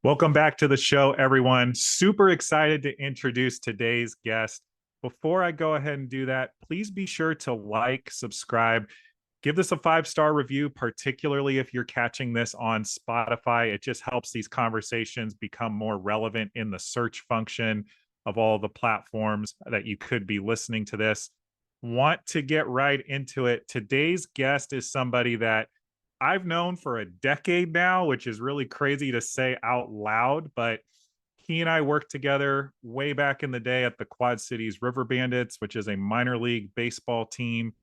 Welcome back to the show, everyone. Super excited to introduce today's guest. Before I go ahead and do that, please be sure to like, subscribe, give this a 5-star review, particularly if you're catching this on Spotify. It just helps these conversations become more relevant in the search function of all the platforms that you could be listening to this. Want to get right into it. Today's guest is somebody that I've known for a decade now, which is really crazy to say out loud, but he and I worked together way back in the day at the Quad Cities River Bandits, which is a minor league baseball team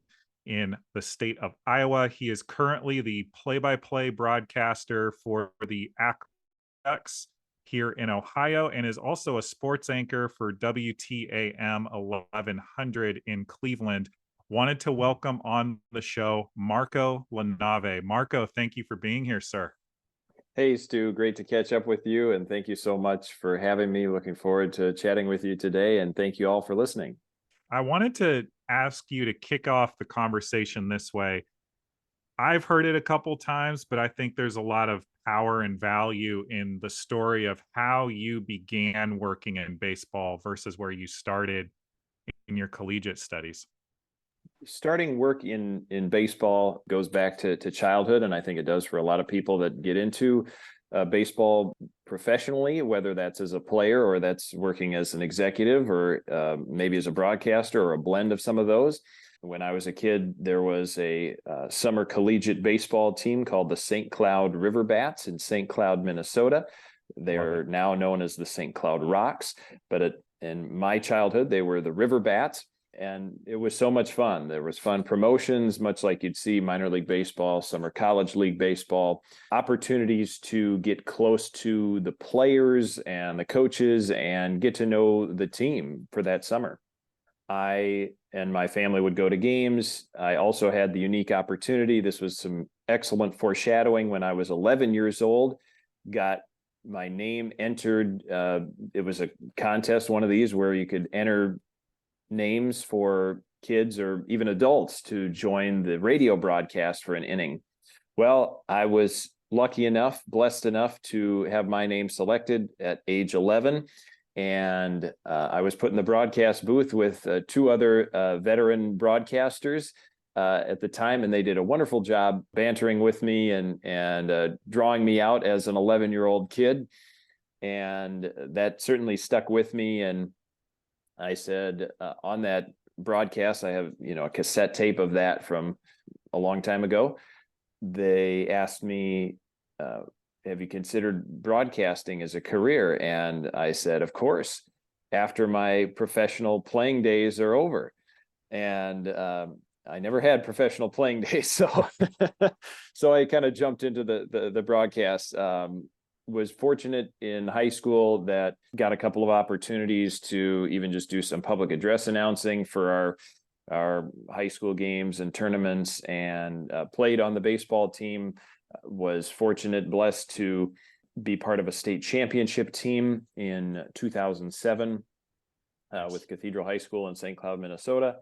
in the state of Iowa. He is currently the play-by-play broadcaster for the Akron RubberDucks here in Ohio and is also a sports anchor for WTAM 1100 in Cleveland. Wanted to welcome on the show Marco LaNave. Marco, thank you for being here, sir. Hey, Stu, great to catch up with you, and thank you so much for having me. Looking forward to chatting with you today, and thank you all for listening. I wanted to ask you to kick off the conversation this way. I've heard it a couple times, but I think there's a lot of power and value in the story of how you began working in baseball versus where you started in your collegiate studies. Starting work in baseball goes back to childhood, and I think it does for a lot of people that get into baseball professionally, whether that's as a player or that's working as an executive or maybe as a broadcaster or a blend of some of those. When I was a kid, there was a summer collegiate baseball team called the St. Cloud River Bats in St. Cloud, Minnesota. They are now known as the St. Cloud Rocks, but in my childhood, they were the River Bats. And it was so much fun. There was fun promotions, much like you'd see minor league baseball, summer college league baseball, opportunities to get close to the players and the coaches and get to know the team for that summer. I and my family would go to games. I also had the unique opportunity. This was some excellent foreshadowing when I was 11 years old, got my name entered. It was a contest, one of these where you could enter names for kids or even adults to join the radio broadcast for an inning. Well, I was lucky enough, blessed enough to have my name selected at age 11. And I was put in the broadcast booth with two other veteran broadcasters at the time, and they did a wonderful job bantering with me and drawing me out as an 11-year-old kid. And that certainly stuck with me. And I said on that broadcast, I have, a cassette tape of that from a long time ago. They asked me, have you considered broadcasting as a career? And I said, of course, after my professional playing days are over. And I never had professional playing days. So I kind of jumped into the broadcast. Was fortunate in high school that got a couple of opportunities to even just do some public address announcing for our high school games and tournaments, and played on the baseball team. Was fortunate, blessed to be part of a state championship team in 2007 with Cathedral High School in St. Cloud, Minnesota.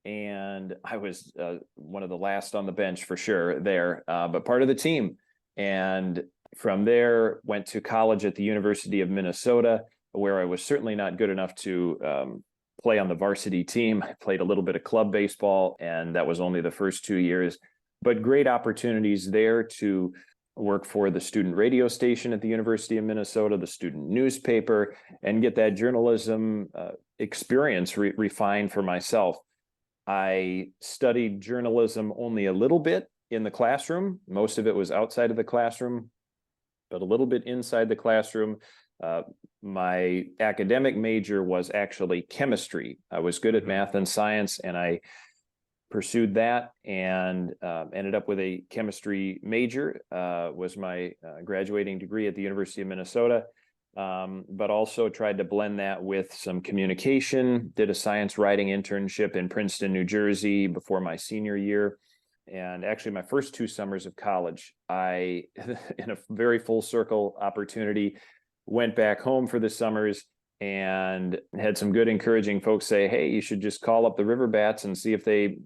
And I was one of the last on the bench for sure there, but part of the team. And from there, went to college at the University of Minnesota, where I was certainly not good enough to play on the varsity team. I played a little bit of club baseball, and that was only the first 2 years. But great opportunities there to work for the student radio station at the University of Minnesota, the student newspaper, and get that journalism experience refined for myself. I studied journalism only a little bit in the classroom. Most of it was outside of the classroom, but a little bit inside the classroom. My academic major was actually chemistry. I was good at math and science, and I pursued that and ended up with a chemistry major, was my graduating degree at the University of Minnesota, but also tried to blend that with some communication, did a science writing internship in Princeton, New Jersey before my senior year. And actually my first 2 summers of college, I, in a very full circle opportunity, went back home for the summers and had some good encouraging folks say, hey, you should just call up the River Bats and see if they,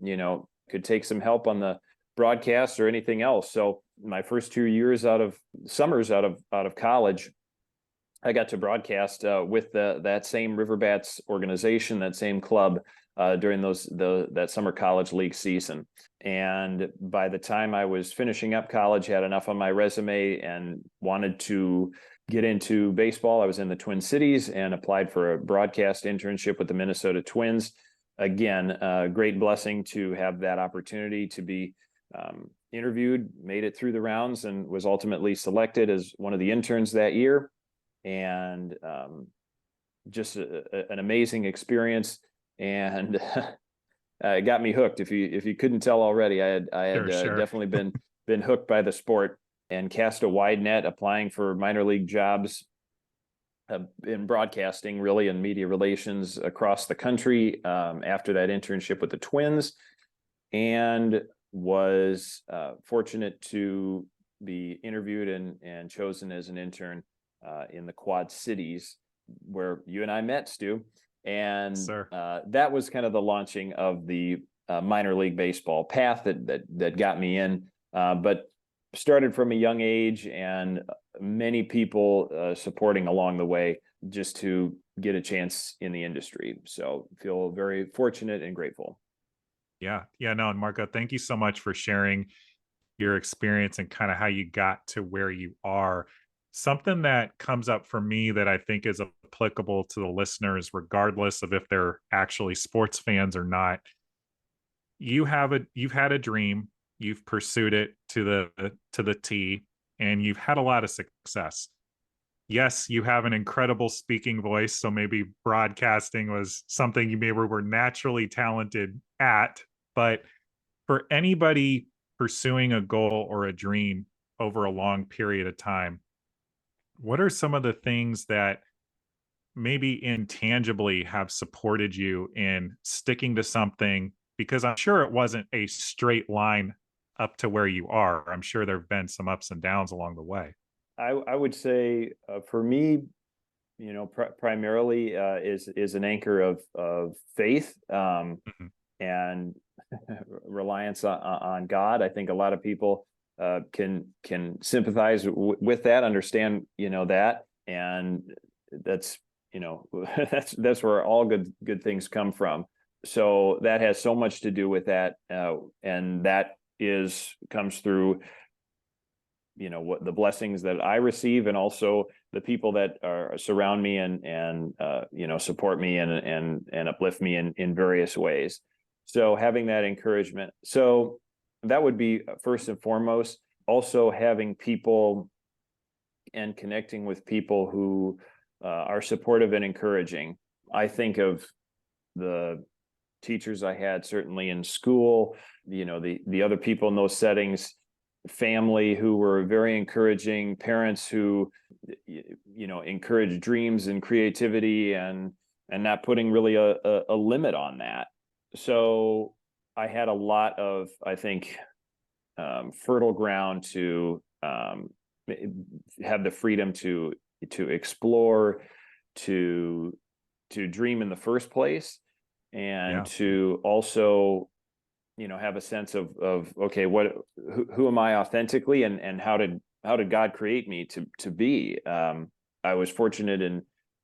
could take some help on the broadcast or anything else. So my first 2 years summers out of college I got to broadcast with that same Riverbats organization, that same club, during that summer college league season. And by the time I was finishing up college, had enough on my resume and wanted to get into baseball. I was in the Twin Cities and applied for a broadcast internship with the Minnesota Twins. Again, a great blessing to have that opportunity to be interviewed, made it through the rounds, and was ultimately selected as one of the interns that year. And just an amazing experience, and it got me hooked. If you couldn't tell already, I had Sure. definitely been hooked by the sport, and cast a wide net applying for minor league jobs in broadcasting, really, and media relations across the country after that internship with the Twins, and was fortunate to be interviewed and chosen as an intern in the Quad Cities, where you and I met, Stu. And that was kind of the launching of the minor league baseball path that got me in. But started from a young age, and many people supporting along the way just to get a chance in the industry. So feel very fortunate and grateful. Yeah. No, and Marco, thank you so much for sharing your experience and kind of how you got to where you are. Something that comes up for me that I think is applicable to the listeners, regardless of if they're actually sports fans or not. You've had a dream, you've pursued it to the T, and you've had a lot of success. Yes, you have an incredible speaking voice, so maybe broadcasting was something you maybe were naturally talented at. But for anybody pursuing a goal or a dream over a long period of time, what are some of the things that maybe intangibly have supported you in sticking to something? Because I'm sure it wasn't a straight line up to where you are. I'm sure there have been some ups and downs along the way. I would say for me, primarily is an anchor of faith and reliance on God. I think a lot of people can sympathize with that, understand that, and that's that's where all good things come from. So that has so much to do with that, and that comes through what the blessings that I receive, and also the people that surround me and support me and uplift me in various ways. So having that encouragement. So that would be first and foremost. Also having people and connecting with people who are supportive and encouraging. I think of the teachers I had certainly in school, the other people in those settings, family who were very encouraging, parents who encourage dreams and creativity and not putting really a limit on that. So I had a lot of, I think, fertile ground to have the freedom to explore, to dream in the first place, and to also have a sense of okay, who am I authentically, and how did God create me to be. I was fortunate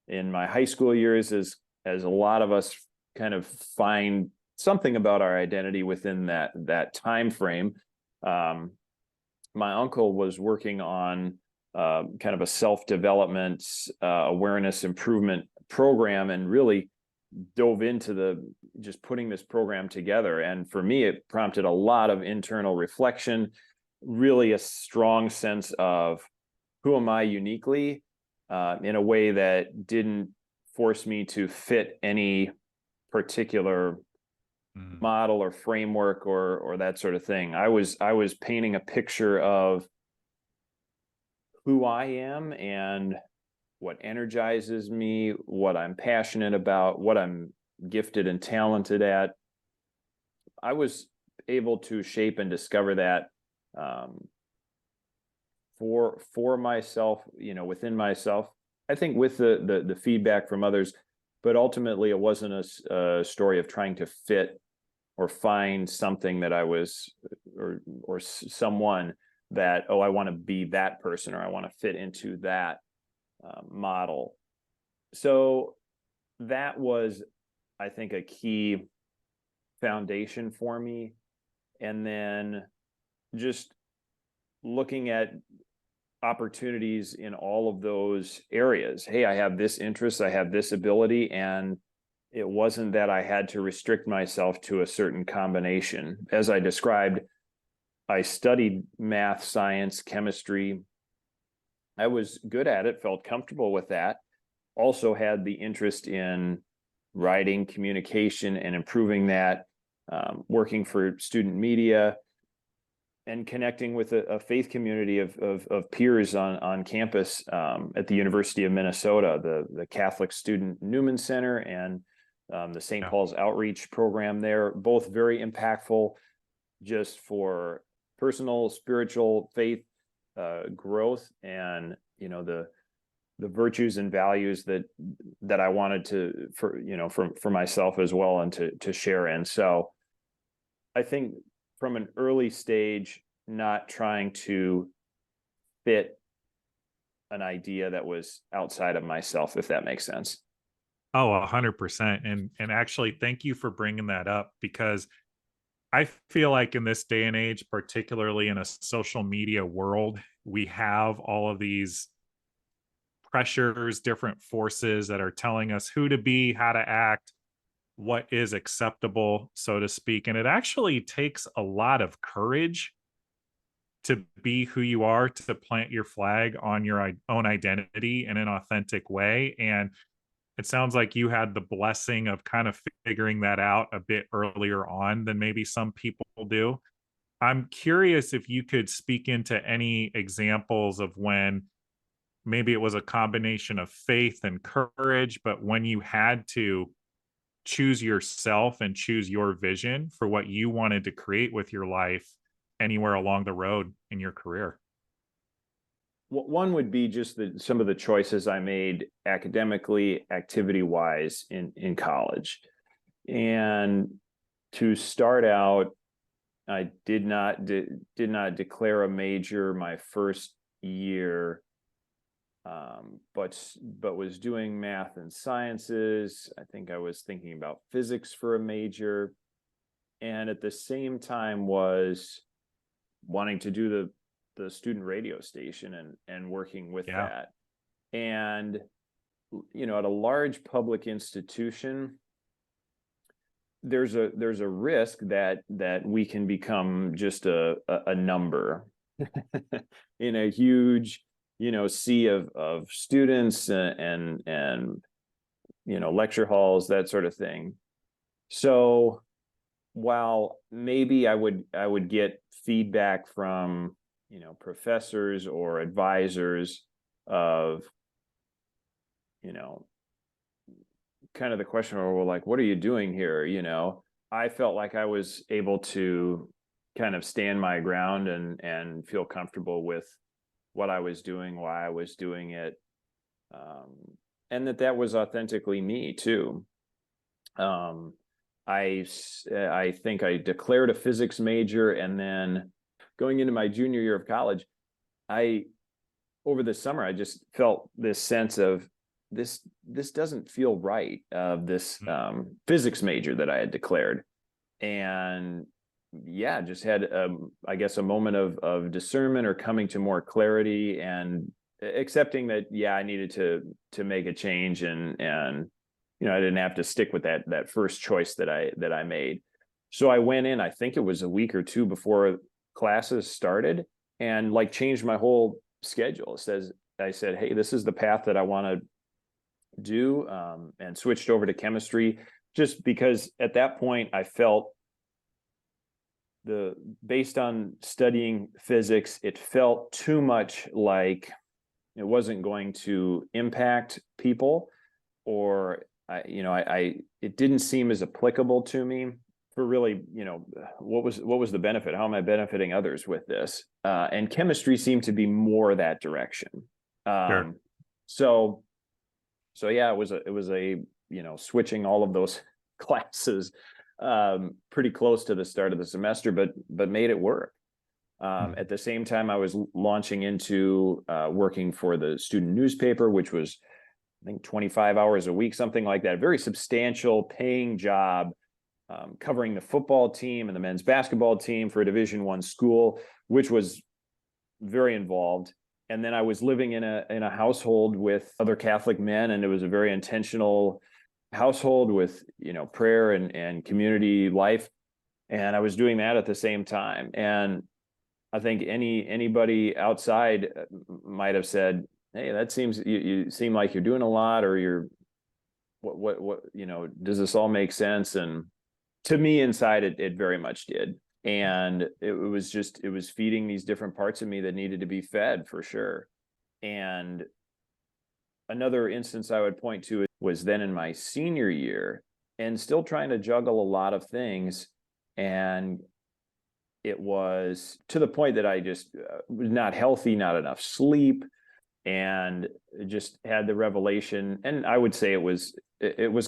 in my high school years, as a lot of us kind of find something about our identity within that time frame. My uncle was working on kind of a self-development awareness improvement program, and really dove into just putting this program together. And for me, it prompted a lot of internal reflection, really a strong sense of who am I uniquely, in a way that didn't force me to fit any particular model or framework or that sort of thing. I was painting a picture of who I am and what energizes me, what I'm passionate about, what I'm gifted and talented at. I was able to shape and discover that for myself, within myself. I think with the feedback from others, but ultimately it wasn't a story of trying to fit or find something that I was, or someone that, I want to be that person, or I want to fit into that. model. So that was, I think, a key foundation for me. And then just looking at opportunities in all of those areas. Hey, I have this interest, I have this ability, and it wasn't that I had to restrict myself to a certain combination. As I described, I studied math, science, chemistry. I was good at it, felt comfortable with that. Also had the interest in writing, communication, and improving that, working for student media, and connecting with a faith community of peers on campus at the University of Minnesota, the Catholic Student Newman Center and the St. Paul's Outreach program there, both very impactful just for personal, spiritual faith growth, and the virtues and values that I wanted to for myself as well, and to share in. So I think from an early stage, not trying to fit an idea that was outside of myself, if that makes sense. Oh, 100%. And actually, thank you for bringing that up, because I feel like in this day and age, particularly in a social media world, we have all of these pressures, different forces that are telling us who to be, how to act, what is acceptable, so to speak. And it actually takes a lot of courage to be who you are, to plant your flag on your own identity in an authentic way. And it sounds like you had the blessing of kind of figuring that out a bit earlier on than maybe some people do. I'm curious if you could speak into any examples of when maybe it was a combination of faith and courage, but when you had to choose yourself and choose your vision for what you wanted to create with your life anywhere along the road in your career. One would be just some of the choices I made academically, activity-wise in college. And to start out, I did not declare a major my first year, but was doing math and sciences. I think I was thinking about physics for a major, and at the same time was wanting to do the student radio station and working with that. And at a large public institution, there's a risk that we can become just a number in a huge sea of students and lecture halls, that sort of thing. So while maybe I would get feedback from professors or advisors of kind of the question, or well, like, what are you doing here? I felt like I was able to kind of stand my ground and feel comfortable with what I was doing, why I was doing it, and that was authentically me too. I think I declared a physics major, and then going into my junior year of college, over the summer, I just felt this sense of this doesn't feel right, this physics major that I had declared. And just had I guess a moment of discernment, or coming to more clarity, and accepting that I needed to make a change, and I didn't have to stick with that first choice that I made. So I went in, I think it was a week or two before classes started, and changed my whole schedule. I said, hey, this is the path that I want to do, and switched over to chemistry, just because at that point I felt based on studying physics, it felt too much like it wasn't going to impact people, or it didn't seem as applicable to me for really, what was the benefit? How am I benefiting others with this? And chemistry seemed to be more that direction. Sure. So it was a switching all of those classes pretty close to the start of the semester, but made it work. At the same time, I was launching into working for the student newspaper, which was, I think, 25 hours a week, something like that. A very substantial paying job, covering the football team and the men's basketball team for a Division I school, which was very involved. And then I was living in a household with other Catholic men, and it was a very intentional household with, prayer and community life. And I was doing that at the same time. And I think anybody outside might have said, "Hey, that seems, you seem like you're doing a lot, or you're what does this all make sense?" And to me, inside, it very much did. And it was feeding these different parts of me that needed to be fed, for sure. And another instance I would point to was then in my senior year, and still trying to juggle a lot of things. And it was to the point that I just was not healthy, not enough sleep, and just had the revelation. And I would say it was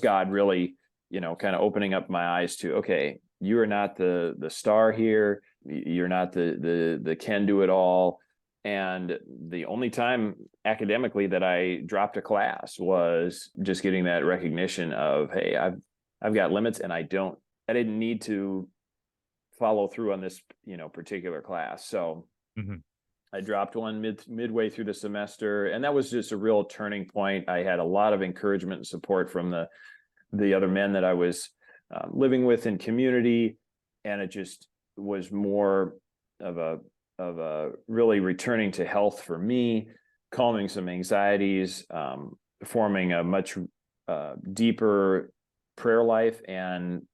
God really, kind of opening up my eyes to, okay, you are not the star here. You're not the can do it all. And the only time academically that I dropped a class was just getting that recognition of, hey, I've got limits, and I didn't need to follow through on this, particular class. So I dropped one midway through the semester, and that was just a real turning point. I had a lot of encouragement and support from the other men that I was living with in community, and it just was more of a really returning to health for me, calming some anxieties, forming a much deeper prayer life. And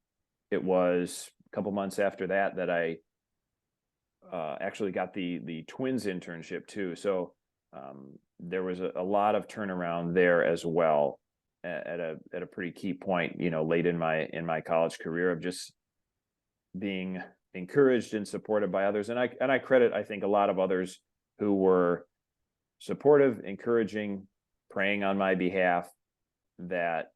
it was a couple months after that I actually got the twins internship too. So there was a lot of turnaround there as well, at a pretty key point, late in my college career, of just being encouraged and supported by others. And I credit, I think, a lot of others who were supportive, encouraging, praying on my behalf, that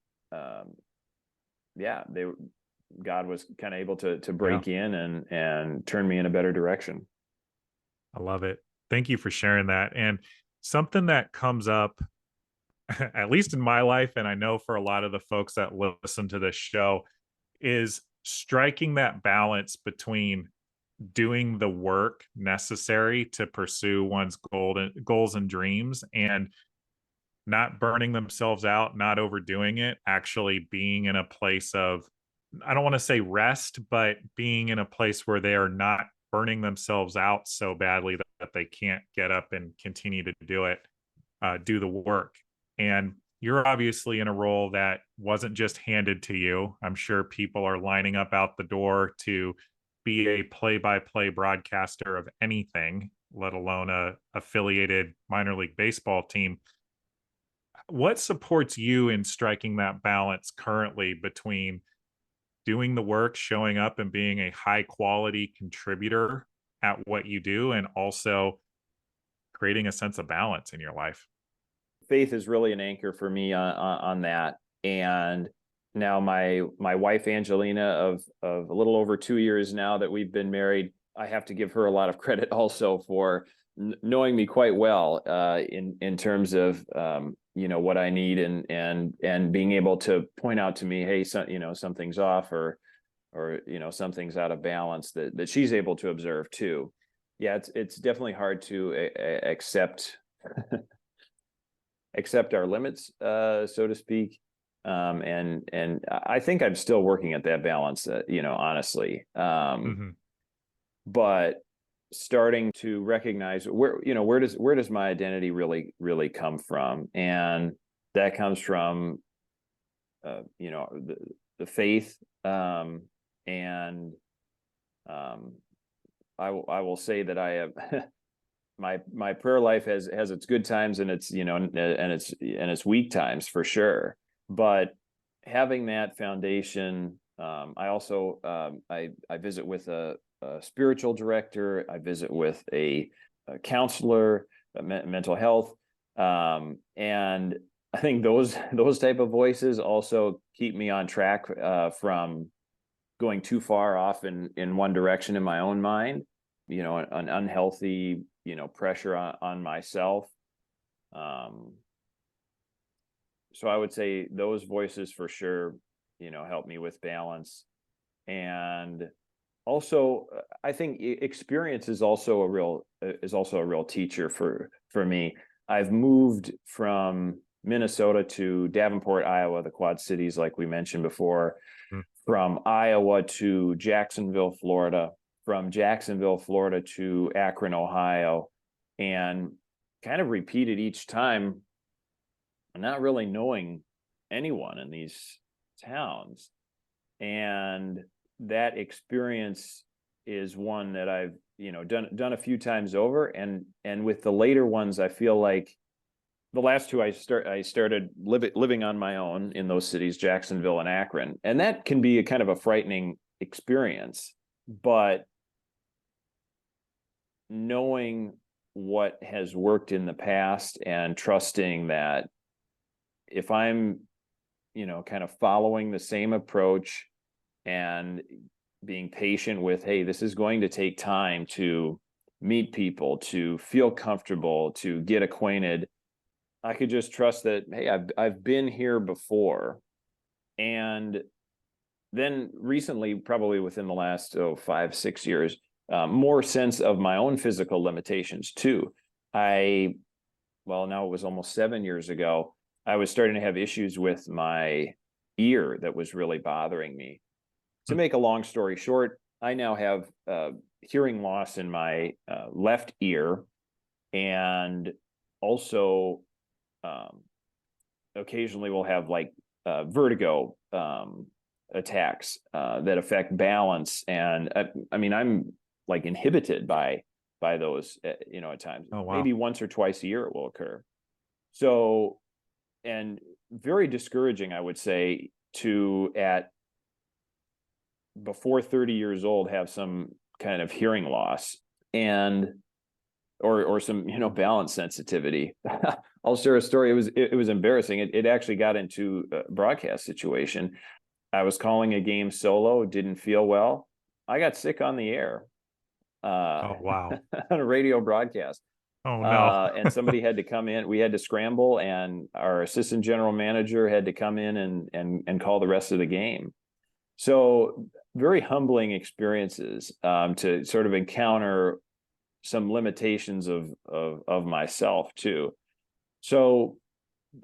God was kind of able to break in and turn me in a better direction. I love it. Thank you for sharing that. And something that comes up, at least in my life, and I know for a lot of the folks that listen to this show, is striking that balance between doing the work necessary to pursue one's goals and dreams, and not burning themselves out, not overdoing it, actually being in a place of, I don't want to say rest, but being in a place where they are not burning themselves out so badly that they can't get up and continue to do the work. And you're obviously in a role that wasn't just handed to you. I'm sure people are lining up out the door to be a play-by-play broadcaster of anything, let alone a affiliated minor league baseball team. What supports you in striking that balance currently between doing the work, showing up, and being a high quality contributor at what you do, and also creating a sense of balance in your life? Faith is really an anchor for me on that. And now my wife, Angelina, of a little over 2 years now that we've been married, I have to give her a lot of credit also for knowing me quite well, in terms of what I need, and being able to point out to me, hey, something's off, or something's out of balance, that she's able to observe too. Yeah, it's definitely hard to accept our limits, so to speak. And I think I'm still working at that balance, honestly. But starting to recognize where does my identity really come from? And that comes from, the faith. And I will say that I have my prayer life has its good times, and its and its weak times, for sure. But having that foundation, I also I visit with a spiritual director. I visit with a counselor, mental health, and I think those type of voices also keep me on track from going too far off in one direction in my own mind. an unhealthy, pressure on myself. So I would say those voices for sure, help me with balance. And also, I think experience is also a real teacher for me. I've moved from Minnesota to Davenport, Iowa, the Quad Cities, like we mentioned before, Mm. from Iowa to Jacksonville, Florida, from Jacksonville, Florida to Akron, Ohio, and kind of repeated each time, not really knowing anyone in these towns. And that experience is one that I've, done a few times over. And with the later ones, I feel like the last two I started living on my own in those cities, Jacksonville and Akron. And that can be a kind of a frightening experience, but knowing what has worked in the past and trusting that if I'm, kind of following the same approach and being patient with, hey, this is going to take time to meet people, to feel comfortable, to get acquainted. I could just trust that, hey, I've been here before. And then recently, probably within the last 5-6 years, more sense of my own physical limitations too. Now it was almost 7 years ago, I was starting to have issues with my ear that was really bothering me. To make a long story short, I now have hearing loss in my left ear, and also occasionally we'll have like vertigo attacks that affect balance. And I'm like inhibited by those, at times. Oh, wow. Maybe once or twice a year it will occur. So, and very discouraging, I would say, to at before 30 years old have some kind of hearing loss and or some balance sensitivity. I'll share a story. It was embarrassing. It actually got into a broadcast situation. I was calling a game solo, didn't feel well. I got sick on the air. Oh, wow. On a radio broadcast. Oh, no. And somebody had to come in. We had to scramble, and our assistant general manager had to come in and call the rest of the game. So very humbling experiences to sort of encounter some limitations of myself too. So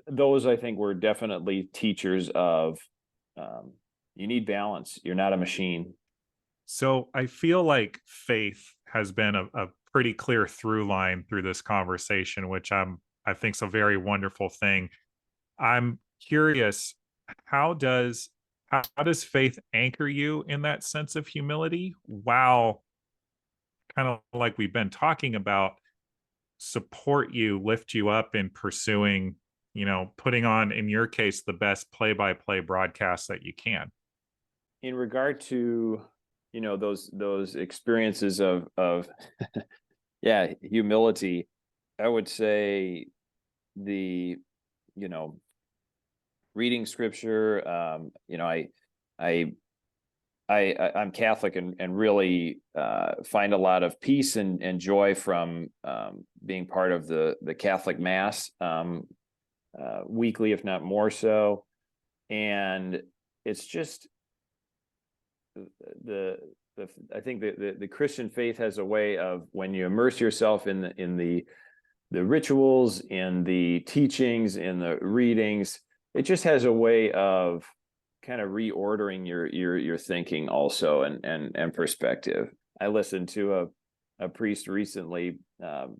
those, I think, were definitely teachers of you need balance. You're not a machine. So I feel like faith has been a pretty clear through line through this conversation, which I think is a very wonderful thing. I'm curious, how does how does faith anchor you in that sense of humility, while kind of like we've been talking about, support you, lift you up in pursuing, putting on, in your case, the best play-by-play broadcast that you can? In regard to those experiences of yeah, humility, I would say the reading scripture. I'm Catholic and really find a lot of peace and joy from being part of the Catholic Mass weekly, if not more so. And it's just I think the Christian faith has a way of, when you immerse yourself in the rituals, in the teachings, in the readings, it just has a way of kind of reordering your thinking also, and perspective. I listened to a priest recently,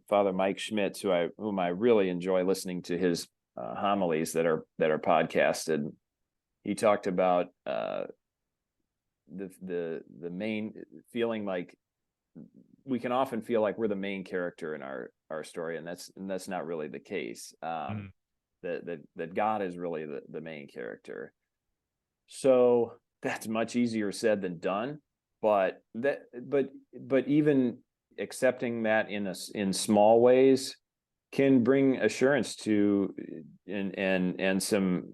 Father Mike Schmitz, whom I really enjoy listening to his homilies that are podcasted. He talked about the main feeling, like we can often feel like we're the main character in our story, and that's not really the case. That God is really the main character. So that's much easier said than done, but even accepting that in small ways can bring assurance to and some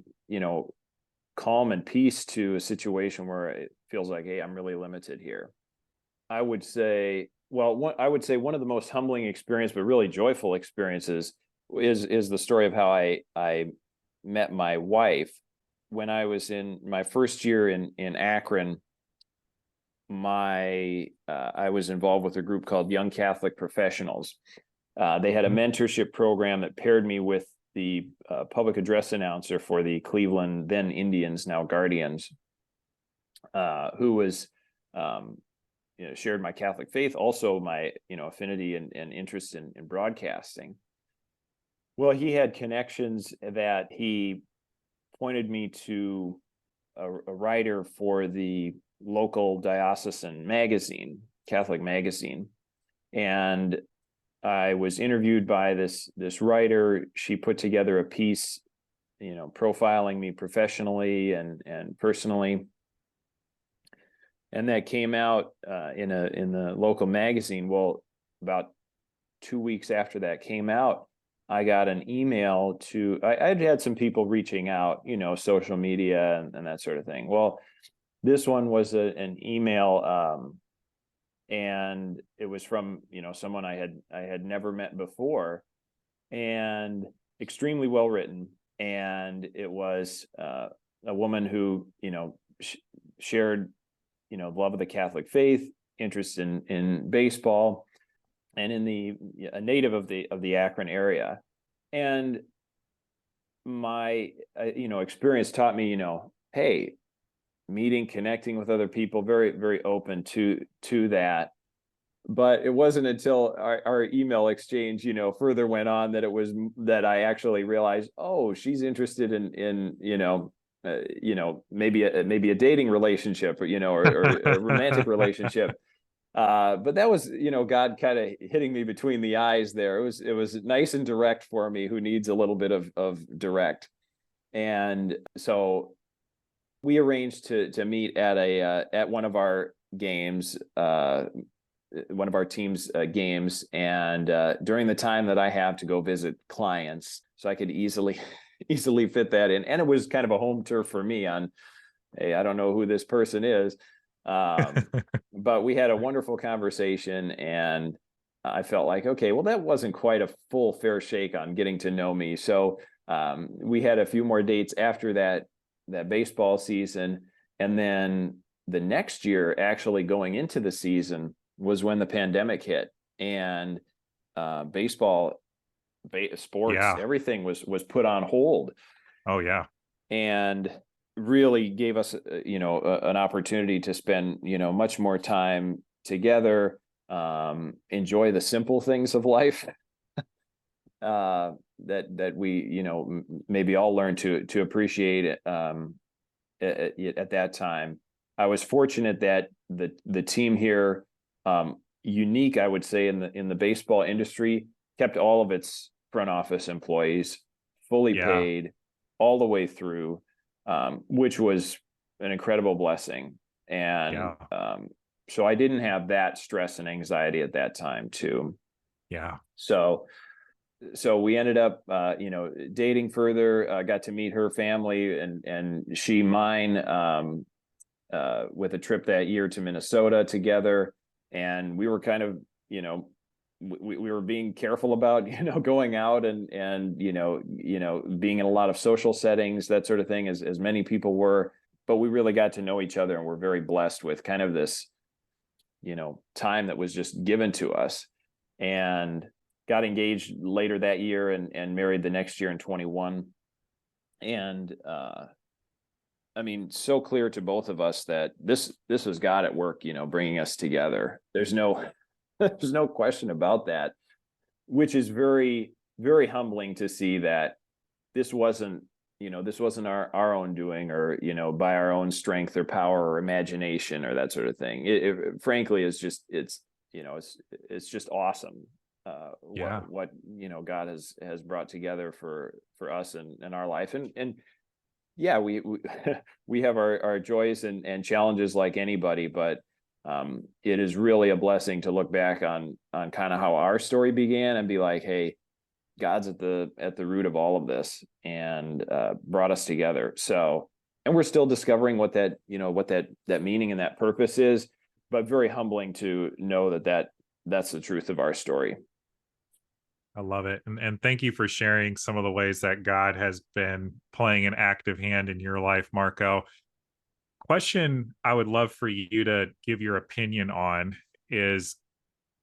calm and peace to a situation where it feels like, hey, I'm really limited here. I would say Well, I would say one of the most humbling experience, but really joyful experiences is the story of how I met my wife when I was in my first year in Akron. I was involved with a group called Young Catholic Professionals. They had a mentorship program that paired me with the public address announcer for the Cleveland, then Indians, now Guardians, who was shared my Catholic faith, also my affinity and interest in broadcasting. Well, he had connections that he pointed me to a writer for the local diocesan magazine, Catholic magazine, and I was interviewed by this writer. She put together a piece, profiling me professionally and personally, and that came out in the local magazine. Well, about 2 weeks after that came out, I got an email I'd had some people reaching out, social media and that sort of thing. Well, this one was an email, and it was from someone I had never met before, and extremely well written. And it was a woman who shared love of the Catholic faith, interest in baseball, and a native of the Akron area. And my experience taught me, hey, connecting with other people, very, very open to that. But it wasn't until our email exchange, further went on that I actually realized, oh, she's interested in maybe a dating relationship, or a romantic relationship. But that was, God kind of hitting me between the eyes there. It was nice and direct for me, who needs a little bit of direct. And so we arranged to meet at one of our games, one of our team's games, and during the time that I have to go visit clients, so I could easily fit that in. And it was kind of a home turf for me on, hey, I don't know who this person is, but we had a wonderful conversation, and I felt like, okay, well, that wasn't quite a full fair shake on getting to know me. So we had a few more dates after that baseball season, and then the next year, actually going into the season, was when the pandemic hit, and baseball, sports, everything was put on hold. Oh yeah. And really gave us an opportunity to spend much more time together, enjoy the simple things of life, that we maybe all learned to appreciate it at that time. I was fortunate that the team here, unique, I would say, in the baseball industry, kept all of its front office employees fully paid all the way through, which was an incredible blessing. And so I didn't have that stress and anxiety at that time too. Yeah. So we ended up, dating further, got to meet her family and she mine, with a trip that year to Minnesota together. And we were kind of, we were being careful about, going out and being in a lot of social settings, that sort of thing, as many people were, but we really got to know each other, and we're very blessed with kind of this, time that was just given to us, and got engaged later that year and married the next year in 21. And, I mean, so clear to both of us that this was God at work, bringing us together. There's no question about that, which is very, very humbling to see that this wasn't our own doing, or, by our own strength or power or imagination or that sort of thing. It frankly is just, it's just awesome. What God has brought together for us and our life. And yeah, we have our joys and challenges like anybody, but it is really a blessing to look back on kind of how our story began and be like, hey, God's at the root of all of this, and brought us together. So, and we're still discovering what that meaning and that purpose is, but very humbling to know that that's the truth of our story. I love it. And thank you for sharing some of the ways that God has been playing an active hand in your life, Marco. Question I would love for you to give your opinion on is,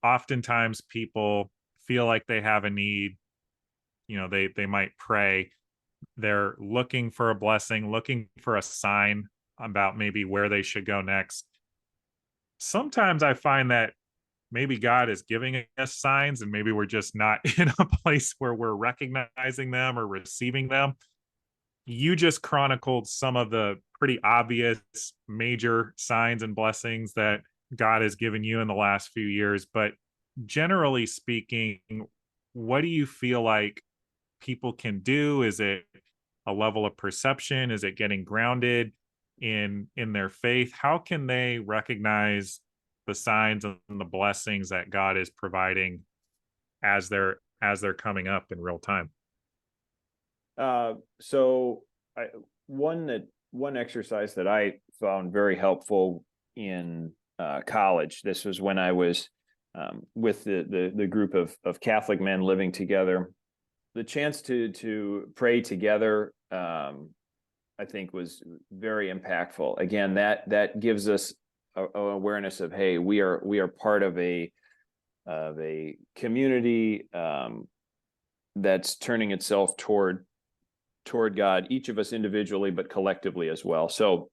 oftentimes people feel like they have a need, they might pray, they're looking for a blessing, looking for a sign about maybe where they should go next. Sometimes I find that maybe God is giving us signs and maybe we're just not in a place where we're recognizing them or receiving them. You just chronicled some of the pretty obvious major signs and blessings that God has given you in the last few years. But generally speaking, what do you feel like people can do? Is it a level of perception? Is it getting grounded in their faith? How can they recognize the signs and the blessings that God is providing as they're coming up in real time? So one exercise that I found very helpful in college. This was when I was with the group of Catholic men living together. The chance to pray together, I think, was very impactful. Again, that gives us a awareness of, hey, we are part of a community that's turning itself toward God, each of us individually, but collectively as well. So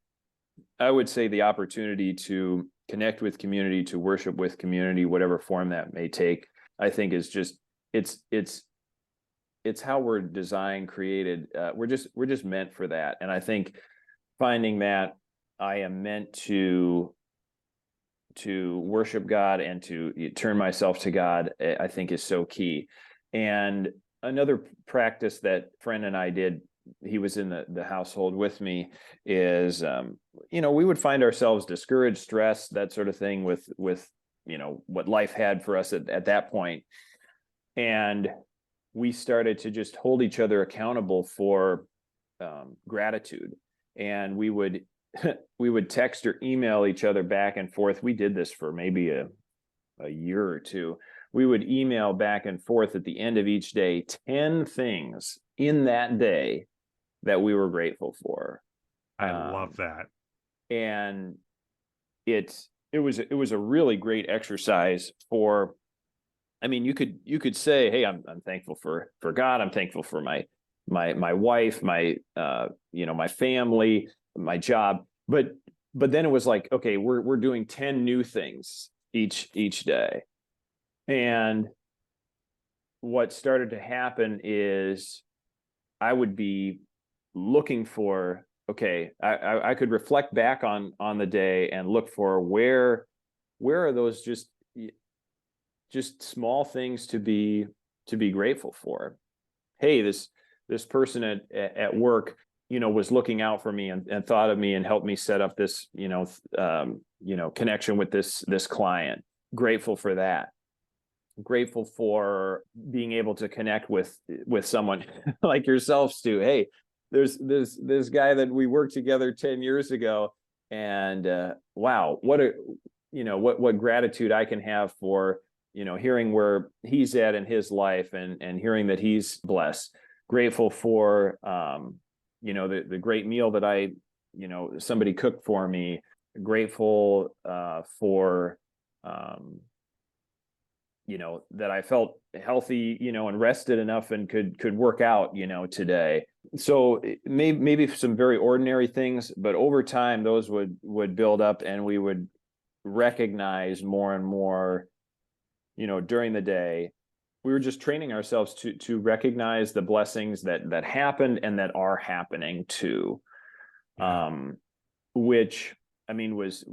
I would say the opportunity to connect with community, to worship with community, whatever form that may take, I think is just, it's how we're designed, created. We're just meant for that. And I think finding that I am meant to worship God and to turn myself to God, I think is so key. And another practice that friend and I did, he was in the household with me, is, we would find ourselves discouraged, stressed, that sort of thing with what life had for us at that point. And we started to just hold each other accountable for gratitude. And we would text or email each other back and forth. We did this for maybe a year or two. We would email back and forth at the end of each day 10 things in that day that we were grateful for. I love that. And it was a really great exercise for, I mean, you could say, hey, I'm thankful for God. I'm thankful for my wife, my my family, my job. But then it was like, okay, we're doing 10 new things each day. And what started to happen is I would be looking for, okay, I could reflect back on the day and look for where are those just small things to be grateful for. Hey, this person at work, was looking out for me and thought of me and helped me set up this, connection with this client. Grateful for that. Grateful for being able to connect with someone like yourself, Stu. Hey, there's this guy that we worked together 10 years ago, and wow, what gratitude I can have for hearing where he's at in his life and hearing that he's blessed. Grateful for the great meal that I somebody cooked for me. Grateful for that I felt healthy, and rested enough and could work out, today. So maybe some very ordinary things, but over time those would build up, and we would recognize more and more, during the day. We were just training ourselves to recognize the blessings that happened and that are happening too. Which, I mean, was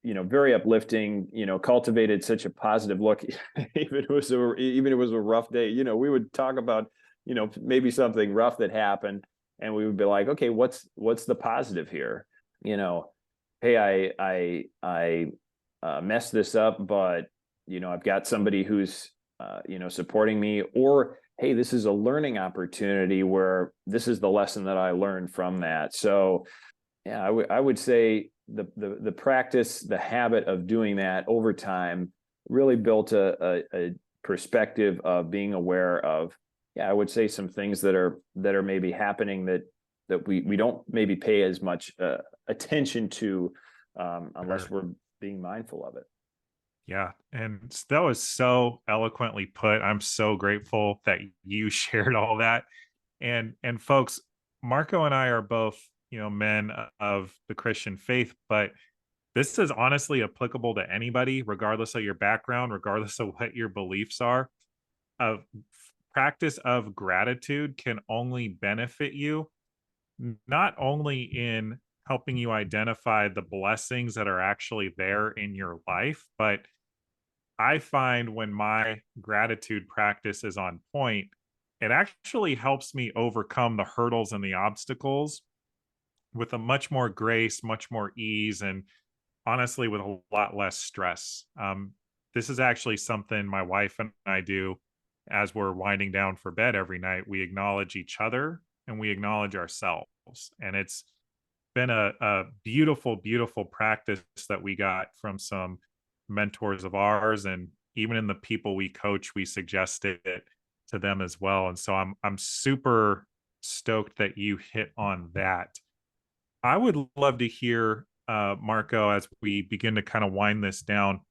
very uplifting, cultivated such a positive look. Even it was a rough day, we would talk about, maybe something rough that happened, and we would be like, okay, what's the positive here? Hey, I messed this up, but, I've got somebody who's, supporting me, or, hey, this is a learning opportunity where this is the lesson that I learned from that. So yeah, I would say the practice, the habit of doing that over time really built a perspective of being aware of, I would say some things that are maybe happening that we don't maybe pay as much attention to unless we're being mindful of it. Yeah. And that was so eloquently put. I'm so grateful that you shared all that. And folks, Marco and I are both, men of the Christian faith, but this is honestly applicable to anybody, regardless of your background, regardless of what your beliefs are. A practice of gratitude can only benefit you, not only in helping you identify the blessings that are actually there in your life, but I find when my gratitude practice is on point, it actually helps me overcome the hurdles and the obstacles with a much more grace, much more ease, and honestly, with a lot less stress. This is actually something my wife and I do as we're winding down for bed every night. We acknowledge each other and we acknowledge ourselves. And it's been a beautiful, beautiful practice that we got from some mentors of ours. And even in the people we coach, we suggested it to them as well. And so I'm super stoked that you hit on that. I would love to hear, Marco, as we begin to kind of wind this down,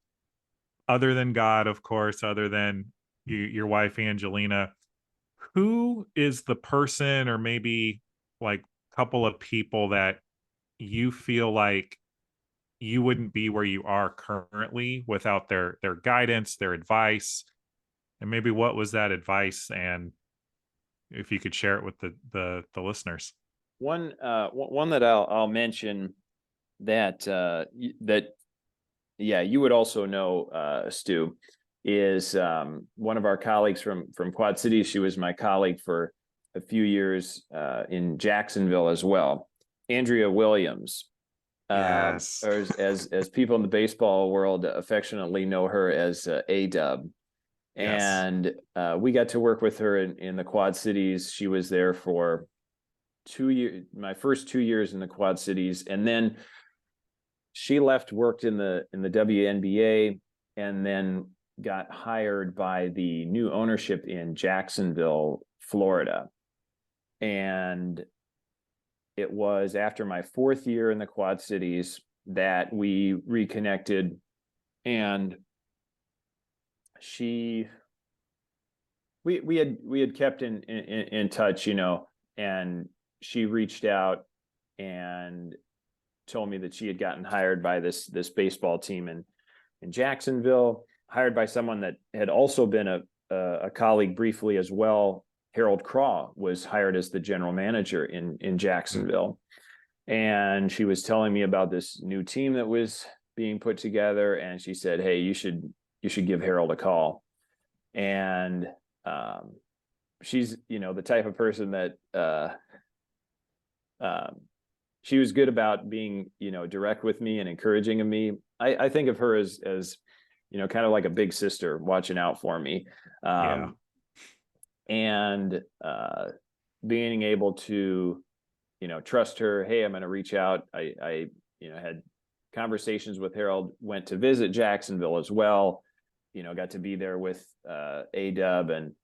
other than God, of course, other than your wife, Angelina, who is the person or maybe like couple of people that you feel like you wouldn't be where you are currently without their guidance, their advice, and maybe what was that advice, and if you could share it with the listeners. One that I'll mention that you would also know, Stu, is one of our colleagues from Quad Cities. She was my colleague for a few years in Jacksonville as well. Andrea Williams, Yes. or as people in the baseball world affectionately know her as A-Dub. Yes. And we got to work with her in the Quad Cities. She was there for 2 years, my first 2 years in the Quad Cities, and then she left, worked in the WNBA, and then got hired by the new ownership in Jacksonville, Florida. And it was after my 4th year in the Quad Cities that we reconnected, and we had kept in touch, and she reached out and told me that she had gotten hired by this baseball team in Jacksonville, hired by someone that had also been a colleague briefly as well. Harold Craw was hired as the general manager in Jacksonville. And she was telling me about this new team that was being put together. And she said, "Hey, you should give Harold a call." And she's, the type of person that she was good about being, direct with me and encouraging of me. I think of her as kind of like a big sister watching out for me. Yeah. And being able to, trust her. Hey, I'm going to reach out. I had conversations with Harold, went to visit Jacksonville as well, got to be there with A-Dub, and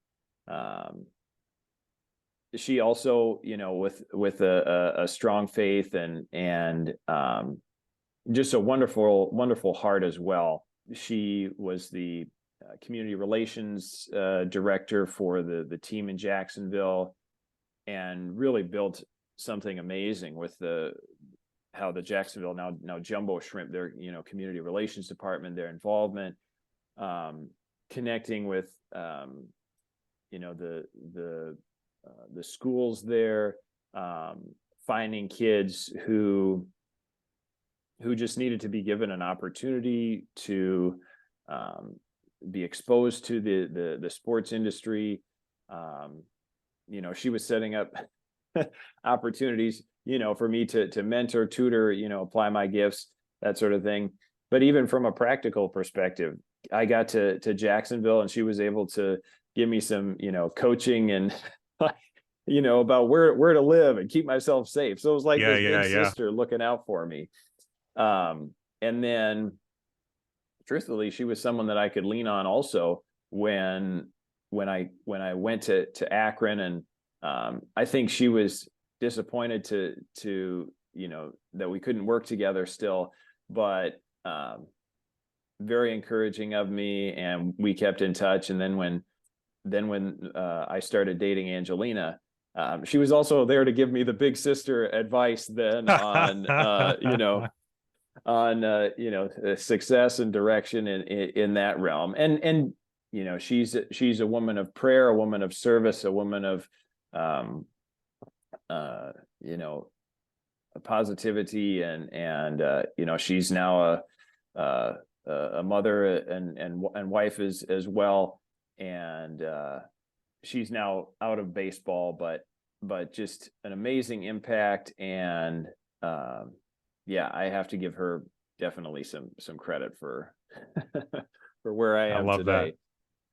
she also, with a strong faith and just a wonderful, wonderful heart as well. She was the community relations director for the team in Jacksonville, and really built something amazing with how the Jacksonville now Jumbo Shrimp, their community relations department, their involvement, connecting with the schools there, finding kids who just needed to be given an opportunity to be exposed to the sports industry. She was setting up opportunities, for me to mentor, tutor, apply my gifts, that sort of thing. But even from a practical perspective, I got to Jacksonville, and she was able to give me some, coaching and about where to live and keep myself safe. So it was like this big sister looking out for me. And then, truthfully, she was someone that I could lean on also when I went to Akron, and I think she was disappointed to that we couldn't work together still, but very encouraging of me, and we kept in touch. And then when I started dating Angelina, she was also there to give me the big sister advice then on success and direction in that realm. And she's a woman of prayer, a woman of service, a woman of positivity, and she's now a mother and wife as well, and she's now out of baseball, but just an amazing impact. And I have to give her definitely some credit for for where I am today.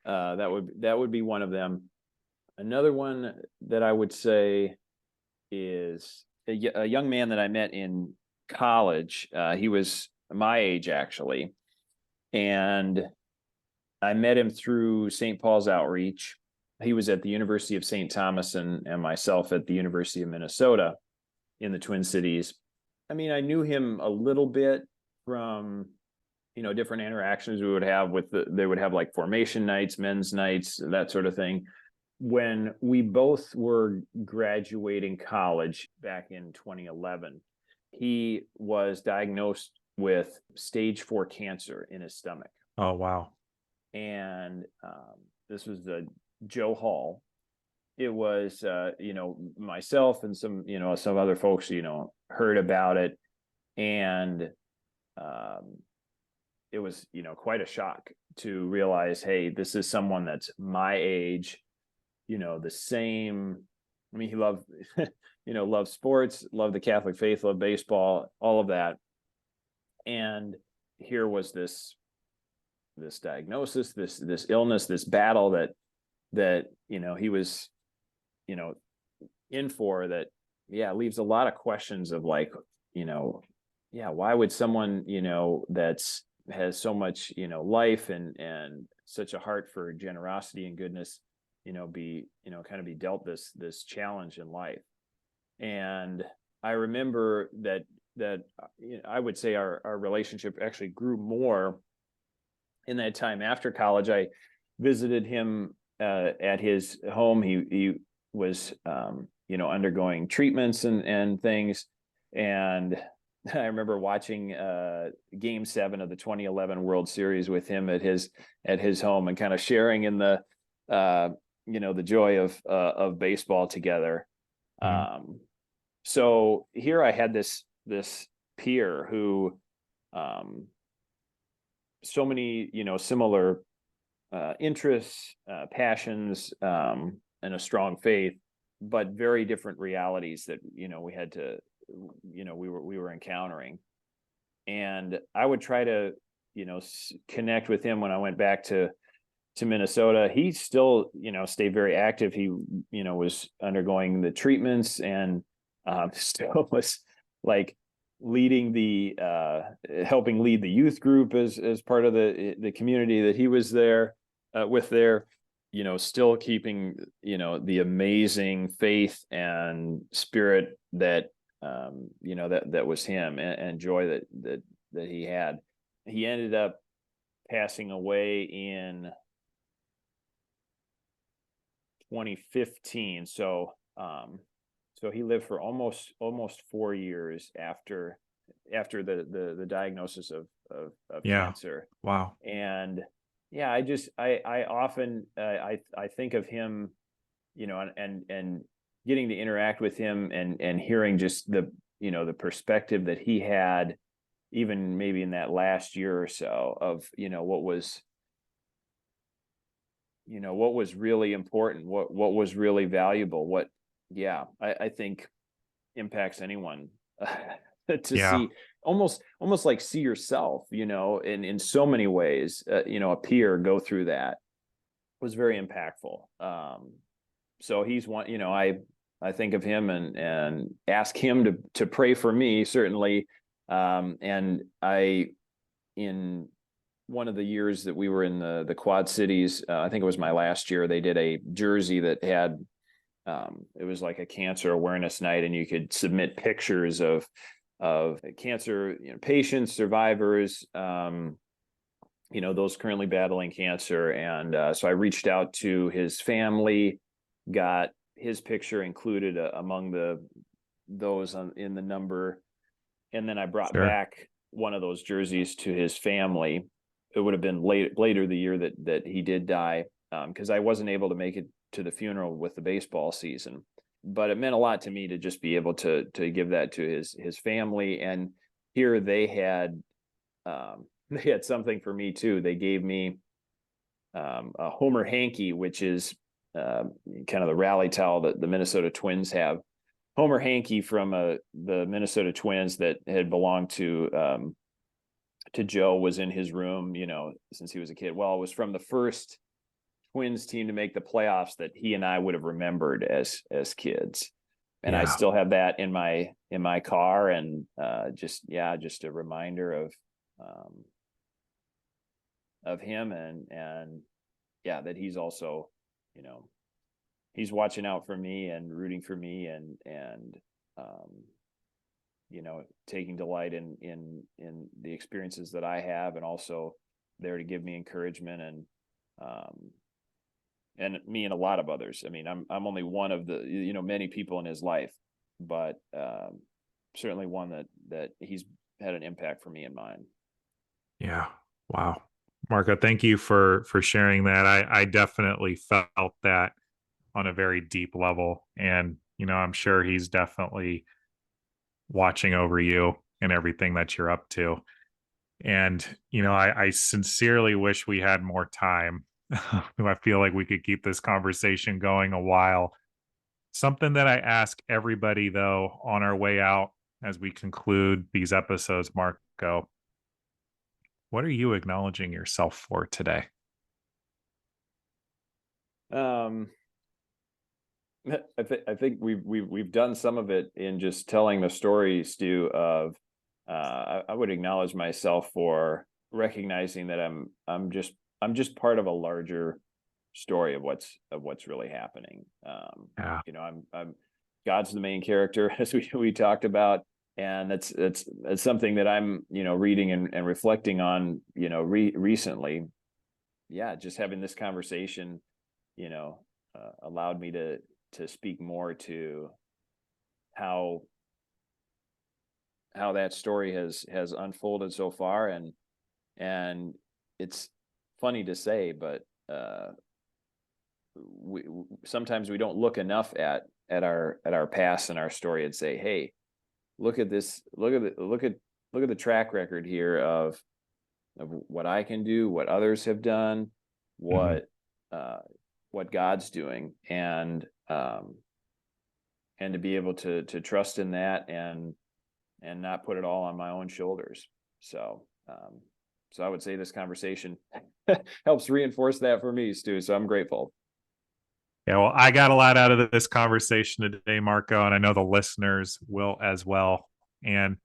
That would be one of them. Another one that I would say is a young man that I met in college. He was my age, actually, and I met him through St. Paul's Outreach. He was at the University of St. Thomas, and myself at the University of Minnesota in the Twin Cities. I mean, I knew him a little bit from different interactions we would have they would have like formation nights, men's nights, that sort of thing. When we both were graduating college back in 2011, he was diagnosed with stage 4 cancer in his stomach. Oh, wow. And this was Joe Hall. It was, myself and some other folks, heard about it. And it was, quite a shock to realize, hey, this is someone that's my age, the same. I mean, he loved, loved sports, loved the Catholic faith, loved baseball, all of that. And here was this diagnosis, this illness, this battle that he was, in for, that, leaves a lot of questions of like, why would someone, that's has so much, life and such a heart for generosity and goodness, be dealt this challenge in life. And I remember that I would say our relationship actually grew more in that time after college. I visited him at his home. He was undergoing treatments and things, and I remember watching Game 7 of the 2011 World Series with him at his home, and kind of sharing in the the joy of baseball together. Mm-hmm. So here I had this peer who so many similar interests, passions, and a strong faith, but very different realities that we had to we were encountering. And I would try to connect with him when I went back to Minnesota. He still stayed very active. He was undergoing the treatments, and still was like leading helping lead the youth group as part of the community that he was there with there, still keeping the amazing faith and spirit that that was him, and joy that he had. He ended up passing away in 2015. So he lived for almost 4 years after the diagnosis of cancer. Wow. And I often I think of him, and getting to interact with him and hearing just the perspective that he had, even maybe in that last year or so, of what was really important, what was really valuable, I think impacts anyone to see, almost like see yourself, in so many ways, a peer go through that was very impactful. So he's one, I think of him and ask him to pray for me, certainly. And in one of the years that we were in the Quad Cities, I think it was my last year, they did a jersey that had, it was like a cancer awareness night, and you could submit pictures of cancer, patients, survivors, those currently battling cancer. And so I reached out to his family, got his picture included among those in the number. And then I brought back one of those jerseys to his family. It would have been later the year that he did die, because I wasn't able to make it to the funeral with the baseball season. But it meant a lot to me to just be able to give that to his family. And here they had something for me too. They gave me a Homer hanky, which is kind of the rally towel that the Minnesota Twins have. Homer hanky from the Minnesota Twins that had belonged to Joe was in his room, since he was a kid. Well, it was from the first Twins team to make the playoffs that he and I would have remembered as kids. And I still have that in my car, and just a reminder of him, and that he's also, he's watching out for me and rooting for me, and taking delight in the experiences that I have, and also there to give me encouragement, and me and a lot of others. I mean, I'm only one of the, many people in his life, but certainly one that he's had an impact for me and mine. Yeah. Wow. Marco, thank you for sharing that. I definitely felt that on a very deep level. And, I'm sure he's definitely watching over you and everything that you're up to. And, I sincerely wish we had more time. I feel like we could keep this conversation going a while. Something that I ask everybody, though, on our way out as we conclude these episodes, Marco, what are you acknowledging yourself for today? I think we've done some of it in just telling the story, Stu, of I would acknowledge myself for recognizing that I'm just part of a larger story of what's really happening. I'm God's the main character, as we talked about, and that's something that I'm reading and reflecting on recently. Just having this conversation allowed me to speak more to how that story has unfolded so far, and it's funny to say, but sometimes we don't look enough at our past and our story and say, hey, look at this, look at the track record here of what I can do, what others have done, what God's doing, and to be able to trust in that and not put it all on my own shoulders. So I would say this conversation helps reinforce that for me, Stu. So I'm grateful. Yeah, well, I got a lot out of this conversation today, Marco, and I know the listeners will as well. And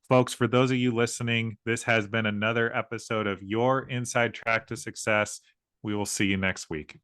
folks, for those of you listening, this has been another episode of Your Inside Track to Success. We will see you next week.